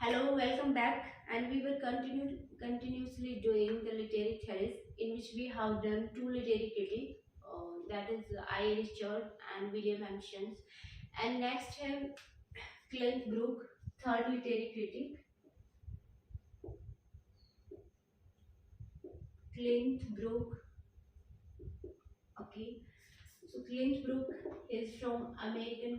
Hello, welcome back. And we will continuously doing the literary theories, in which we have done two literary critics, that is I. Richard and William Hampshire. And next have Clint Brook, third literary critic. Clint Brook. Okay. So Clint Brook is from American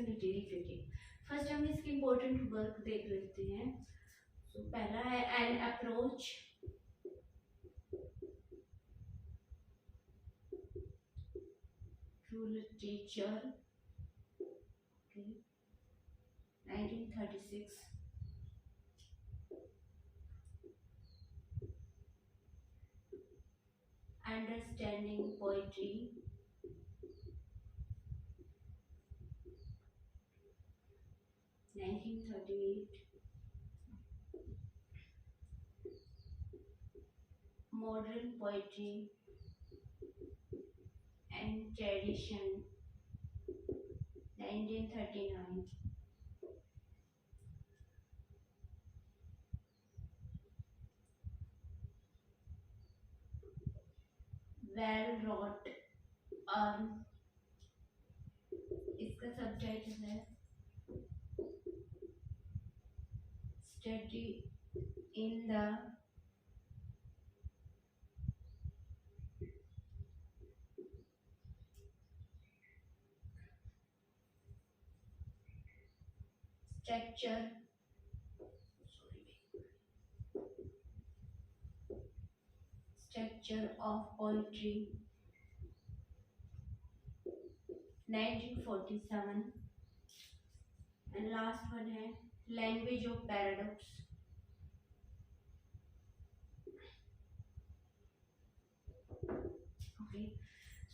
literary critic. First हम इसकी important work देख लेते हैं. So पहला है an approach to literature. Okay, 1936. Understanding poetry, 1938. Modern poetry and tradition, 1939. Well wrought urn, इसका subtitle है study in the structure structure of poetry, 1947. And last one है language of paradox. Okay,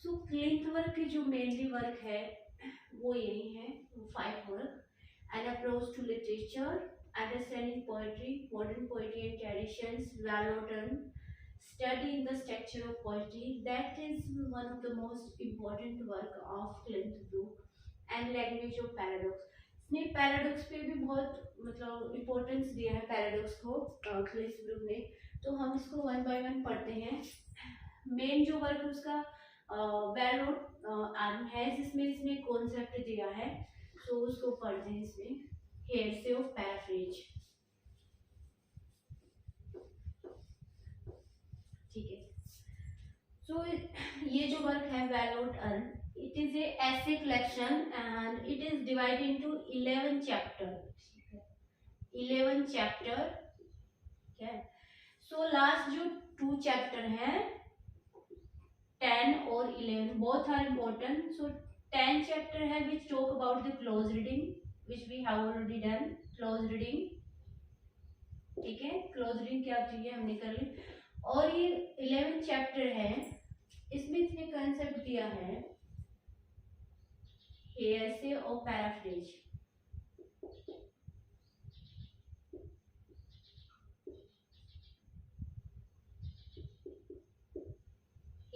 so Cleanth work की जो mainly work है वो यही है, five work. An approach to literature, understanding poetry, modern poetry and traditions, well study in the structure of poetry. That is one of the most important work of Clint Brook. And language of paradox. इसने paradox पे भी बहुत मतलब importance दिया है paradox को Clint Brooke ने. तो हम इसको वन बाय वन पढ़ते हैं. मेन जो वर्क उसका वेल रोड आर्म है, जिसमें इसने कॉन्सेप्ट दिया है. तो उसको पढ़ते हैं इसमें. हेयरसे ऑफ पैराफ्रेज. ठीक है. सो ये जो वर्क है well road earn, it is a essay collection and it is divided into 11 chapter. 11 chapter. okay, so last जो टू चैप्टर हैं 10 और 11 both are important. So 10 chapter है which talk about the close reading, which we have already done. close reading, ठीक है, close reading क्या चाहिए हमने कर ली. और ये 11 चैप्टर है, इसमें इसने कंसेप्ट दिया है हेयरसे और पैराफ्रेज.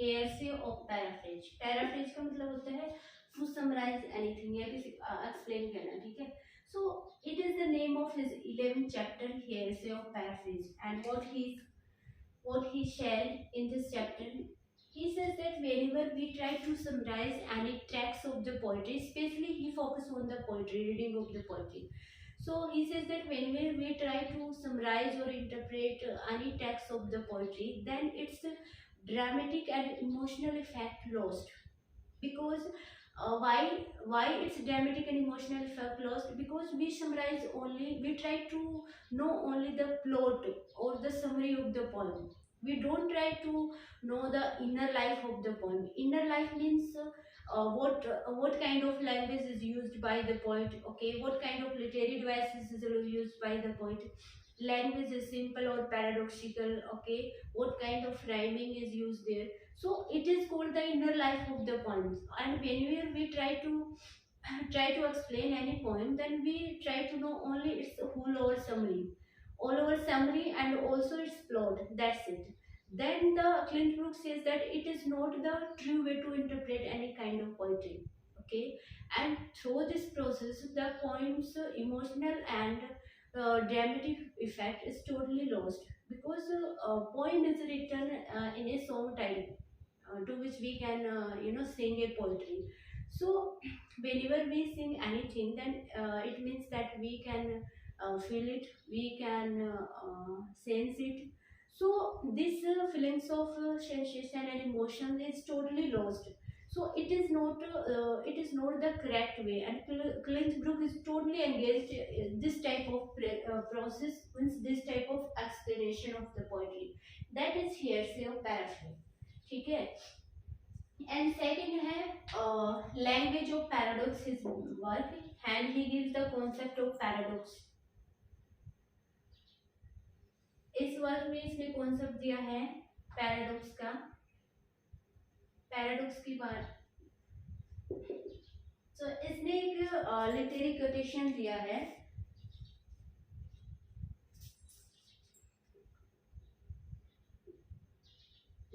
हेयरसे और पैराफ्रेज. पैराफ्रेज का मतलब होता है टू समराइज एनीथिंग या किसी एक्सप्लेन करना. ठीक है. So it is the name of his 11th chapter hearsay और paraphrase. And what he shared in this chapter, he says that whenever we try to summarize any text of the poetry, especially he focus on the poetry, reading of the poetry. So he says that whenever we try to summarize or interpret any text of the poetry, then its dramatic and emotional effect lost. Because why it's dramatic and emotional effect lost? Because we summarize only, we try to know only the plot or the summary of the poem. We don't try to know the inner life of the poem. Inner life means what kind of language is used by the poet. Okay, what kind of literary devices is used by the poet. Language is simple or paradoxical. Okay, what kind of rhyming is used there. So it is called the inner life of the poems. And whenever we try to explain any poem, then we try to know only its whole or summary, all over summary, and also its plot. That's it. Then the Clint Brook says that it is not the true way to interpret any kind of poetry. okay, and through this process the poem's emotional and dramatic effect is totally lost, because poem is written in a song type, to which we can sing a poetry. So whenever we sing anything, then it means that we can feel it, we can sense it. So this feelings of sensation and emotion is totally lost. So it is not the correct way, and Klinsbrook is totally engaged in this type of process, means this type of explanation of the poetry, that is hearsay or paraphrase. ठीक है. And second है language of paradox his work, and he gives the concept of paradox. इस work में इसने concept दिया है paradox का, paradox की बात. तो इसने एक लिटरेरी कोटेशन दिया है.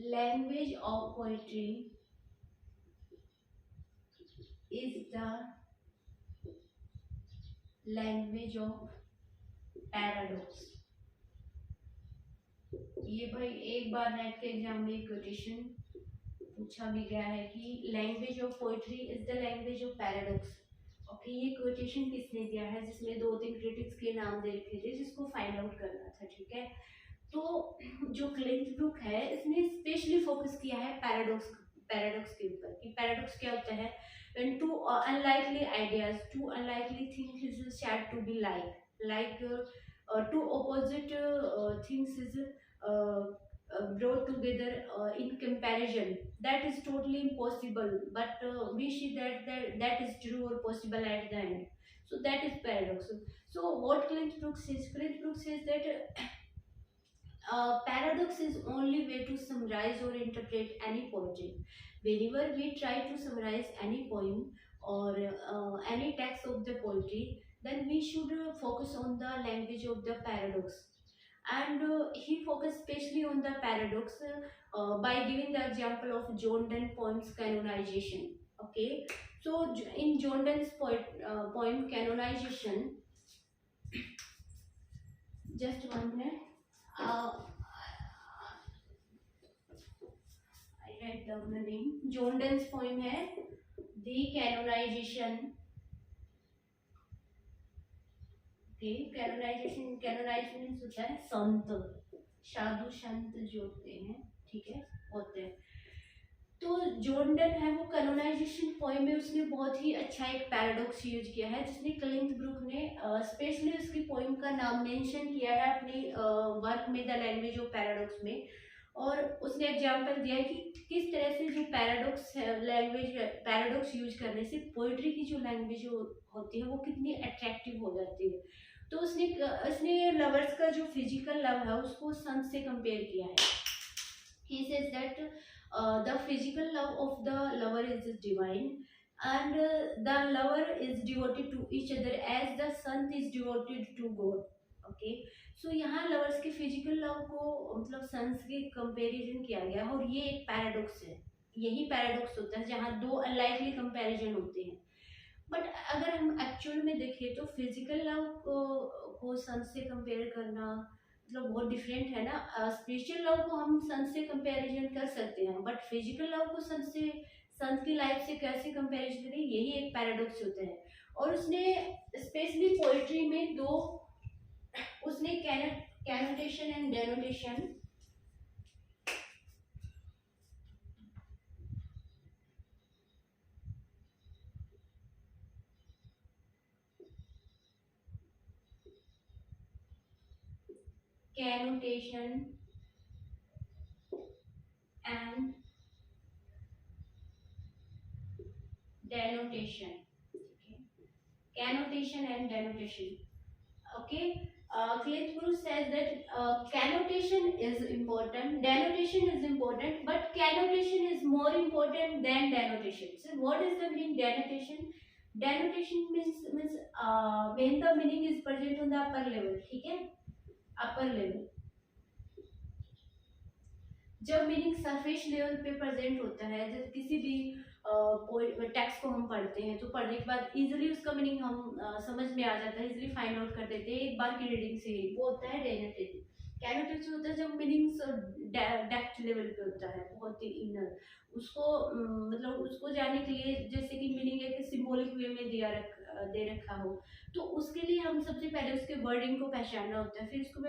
Language of poetry is the language of paradox. ये भाई एक बार नेट के एग्जाम में क्वेश्चन पूछा भी गया है कि language of poetry is the language of paradox. Okay, ये क्वेश्चन किसने दिया है, जिसमें 2-3 क्रिटिक्स के नाम दे रखे थे, जिसको फाइंड आउट करना था. ठीक है, तो जो क्लिंसब्रुक है इसने स्पेशली फोकस किया है पैराडॉक्स के ऊपर, कि पैराडॉक्स क्या होता है. When two unlikely ideas, two unlikely things is said to be two opposite things is brought together in comparison, that is totally impossible, but we see that is true or possible at the end. So that is paradox. So what Klinsbrook says that paradox is only way to summarize or interpret any poetry. Whenever we try to summarize any poem or any text of the poetry, then we should focus on the language of the paradox. And he focused especially on the paradox by giving the example of John Donne poem's canonization. Okay, so in John Donne's poem canonization, just 1 minute. I write down the name. John Donne's poem है The Canonization. Okay, canonization होता है संत, साधु संत जो होते हैं, ठीक है, होते हैं. तो जॉन डन है वो कैनोनाइजेशन पोएम में उसने बहुत ही अच्छा एक पैराडॉक्स यूज किया है, जिसने क्लिंसब्रुक ने स्पेशली उसकी पोएम का नाम मेंशन किया है अपनी वर्क में, द लैंग्वेज ऑफ पैराडॉक्स में. और उसने एग्जांपल दिया है कि किस तरह से जो पैराडॉक्स यूज करने से पोइट्री की जो लैंग्वेज होती है वो कितनी अट्रैक्टिव हो जाती है. तो उसने लवर्स का जो फिजिकल लव है उसको सन से कंपेयर किया है. He says that the physical love of the lover is divine, and the lover is devoted to each other as the sun is devoted to God. Okay, so यहाँ lovers के physical love को मतलब sons के comparison किया गया, और ये एक पैराडॉक्स है. यही पैराडॉक्स होता है जहाँ दो अनलाइकली कंपैरिजन होते हैं. बट अगर हम एक्चुअल में देखें तो फिजिकल लव को सन से कंपेयर करना मतलब बहुत डिफरेंट है ना. स्पिरिचुअल लव को हम सन से कंपैरिजन कर सकते हैं, बट फिजिकल लव को सन की लाइफ से कैसे कंपैरिजन करें, यही एक पैराडॉक्स होता है. और उसने स्पेशली पोएट्री में उसने connotation and denotation, connotation and denotation. Connotation and denotation. Okay, Klinsbruch says that connotation is important, denotation is important, but connotation is more important than denotation. So what is the meaning denotation? Denotation means when the meaning is present on the upper level. ठीक है, upper level. जब meaning surface level पे present होता है, जब किसी भी text को हम पढ़ते हैं तो पढ़ने के बाद इजीली उसका मीनिंग हम समझ में आ जाता है, इजीली फाइंड आउट कर देते हैं एक बार की रीडिंग से ही। वो होता है डेनोटेटिव। कैनोटेटिव होता है जब मीनिंग्स डेप्थ लेवल पे होता है, बहुत ही इनर, उसको मतलब उसको जानने के लिए, जैसे कि मीनिंग एक सिंबॉलिक वे में दे रखा हो, तो उसके लिए हम सबसे पहले उसके वर्डिंग को पहचानना होता है, फिर उसको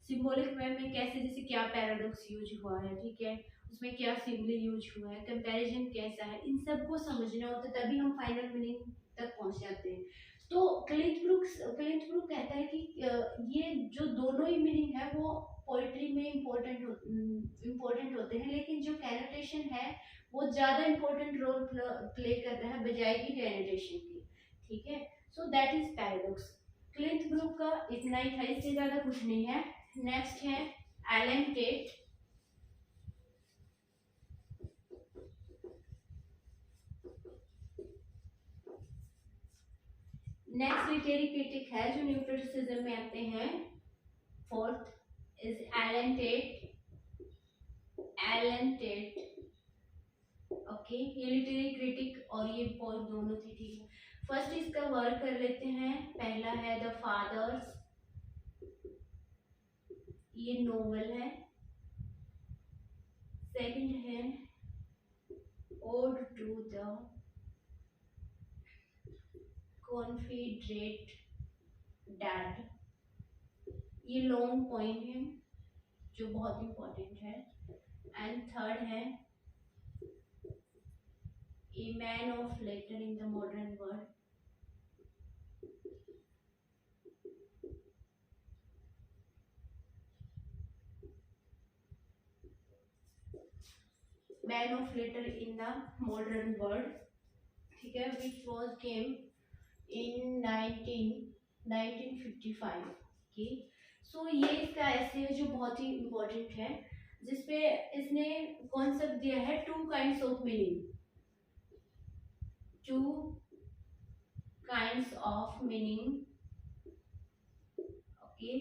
सिंबॉलिक वे में कैसे, जैसे क्या पैराडॉक्स यूज हुआ है, ठीक है, उसमें क्या सिमिली यूज हुआ है, कंपैरिजन कैसा है, इन सब को समझना होता है, तभी हम फाइनल मीनिंग तक पहुंच जाते हैं। तो क्लिंट ब्रूक कहता है कि ये जो दोनों ही मीनिंग है वो पोइट्री में इम्पोर्टेंट होते हैं, लेकिन जो कैनोटेशन है वो ज्यादा इम्पोर्टेंट रोल प्ले करता है बजाय की कैनोटेशन की, ठीक है। So that is paradox. Cleanth Brook का इतना ही था, इससे ज्यादा कुछ नहीं है। नेक्स्ट है Allen Tate. Next literary critic है जो न्यू क्रिटिसिज्म में आते हैं, fourth is Allen Tate. Okay, ये लिटरेरी क्रिटिक और ये पोएट दोनों थे, ठीक है। फर्स्ट इसका वर्क कर लेते हैं। पहला है द फादर्स, ये नोवेल है। सेकंड है ode to the confederate dead, ये लॉन्ग पोइम है जो बहुत इंपॉर्टेंट है। एंड थर्ड है a man of letter in the modern world, man of letter in the modern world, ठीक है, विच वॉज केम इन 1955 की। सो ये इसका ऐसे है जो बहुत ही इम्पोर्टेंट है, जिसपे इसने कॉन्सेप्ट दिया है two kinds of meaning, okay.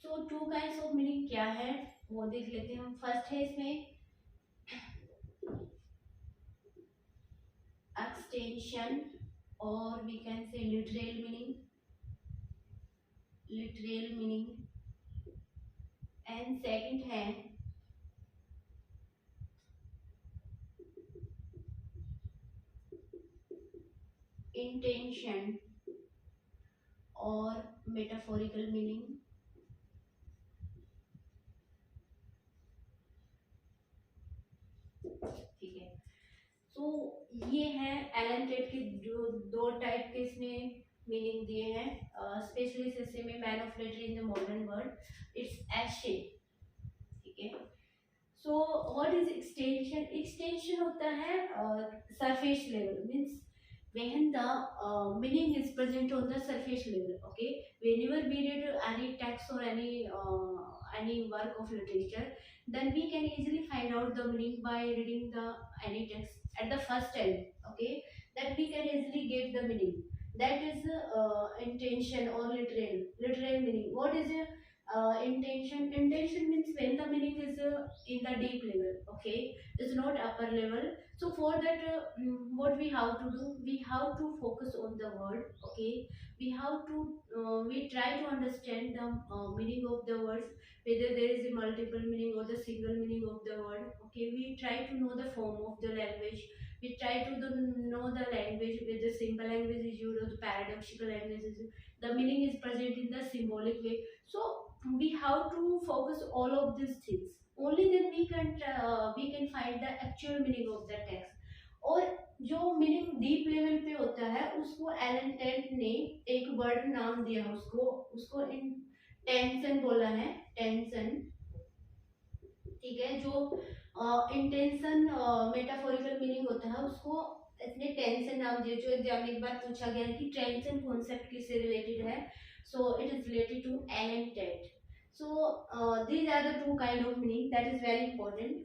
So two kinds of meaning क्या है वो देख लेते हैं हम। फर्स्ट है इसमें एक्सटेंशन और we can say literal meaning, and second है इंटेंशन और मेटाफोरिकल मीनिंग। ठीक है, तो ये है एलन टेट के जो दो टाइप के इसने मीनिंग दिए हैं, स्पेशली हिस्से में man of letter in the modern world, it's essay, ठीक है। So what is extension? Extension होता है surface level, means when the meaning is present on the surface level, okay, whenever we read any text or any work of literature, then we can easily find out the meaning by reading the any text at the first time, okay, that we can easily get the meaning. That is intention or literal meaning. What is intention? Intention means when the meaning is in the deep level, okay, is not upper level. So for that what we have to do, we have to focus on the word, okay, we have to we try to understand the meaning of the words, whether there is a multiple meaning or the single meaning of the word, okay, we try to know the form of the language, we try to know the language, whether simple language is used or the paradoxical language is used, the meaning is present in the symbolic way. So we have to focus all of these things, only then we can find the actual meaning of the text. और जो meaning deep level पे होता है उसको Elon TET ने एक word नाम दिया, उसको उसको इंटेंशन बोला है, टेंशन, ठीक है। जो इंटेंशन मेटाफोरिकल मीनिंग होता है उसको इसने टेंशन नाम दिया। जो एग्जाम में एक बार पूछा गया है कि टेंशन कॉन्सेप्ट किससे रिलेटेड है, so it is related to Allen Tate. So these are the two kind of meaning, that is very important.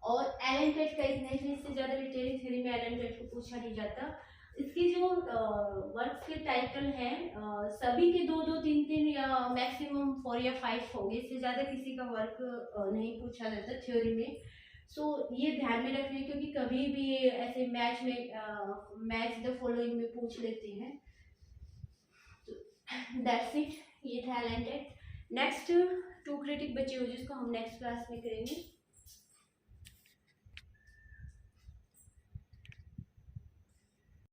और एलन टेट का इतना ही, इससे ज्यादा लिटरेरी थ्योरी में एलन टेट को पूछा नहीं जाता। इसकी जो वर्क्स के टाइटल हैं सभी के दो दो तीन तीन या मैक्सिमम 4 या 5 होंगे, इससे ज्यादा किसी का वर्क नहीं पूछा जाता थ्योरी में। सो ये ध्यान में रखना है, क्योंकि कभी भी ऐसे मैच में मैच द फॉलोइंग में पूछ लेते हैं। दैट्स इट, ये था एलेंटेड। नेक्स्ट टू क्रिटिक बचे हुए जिसको हम नेक्स्ट क्लास में करेंगे।